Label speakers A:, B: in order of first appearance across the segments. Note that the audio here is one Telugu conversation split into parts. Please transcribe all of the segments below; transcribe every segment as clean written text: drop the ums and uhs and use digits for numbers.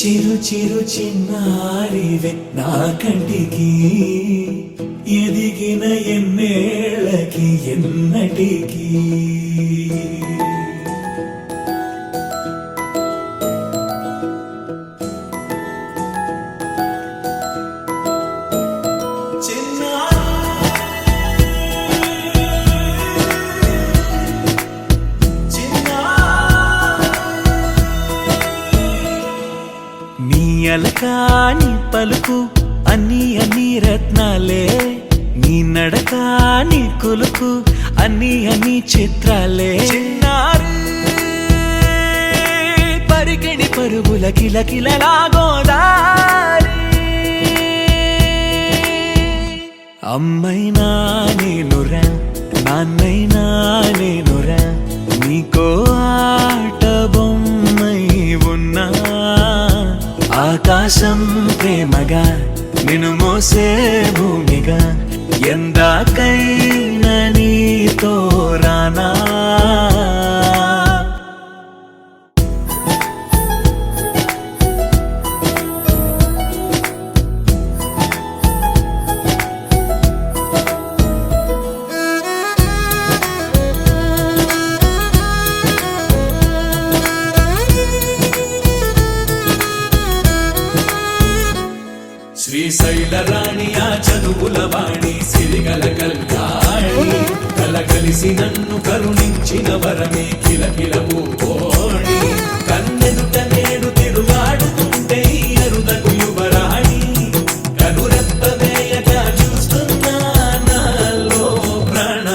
A: చిరు చిరు చిన్నారివే నా కంటికి ఎదిగిన ఎన్నేళ్ళకి ఎన్నటికి అలకాని పలుకు అన్ని అన్ని రత్నాలే నీ నడకాని కులుకు అన్ని అన్ని చిత్రాలే చిన్నారు పరికిణి పరుగుల కిలకిలలాగోదారి అమ్మైనా నేనురా నాన్నైనా నేనురా నీకో ఆట బొమ్మై ఉన్నా ఆకాశం ప్రేమగా నిన్ను మోసే భూమిగా ఎందాకైనా నీతో రానా శ్రీశైల రాణి ఆ చదువుల వాణి సిరిగల కళ్యాణి కలగలిసి నన్ను కరుణించిన వరమే కిలకిల పూకోణి కన్నెదుట నేడు తిరుగాడుతుంటే అరుదకు యువరాణి కనురెప్ప వేయగా చూస్తున్నా నాలో ప్రాణ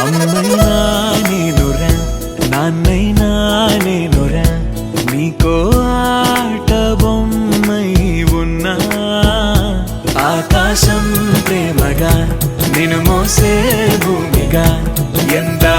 A: అమ్మైనా నేనురా నాన్నైనా నేనురా నీకో ఆట బొమ్మై ఉన్నా ఆకాశం ప్రేమగా నిన్ను మోసే భూమిగా ఎందా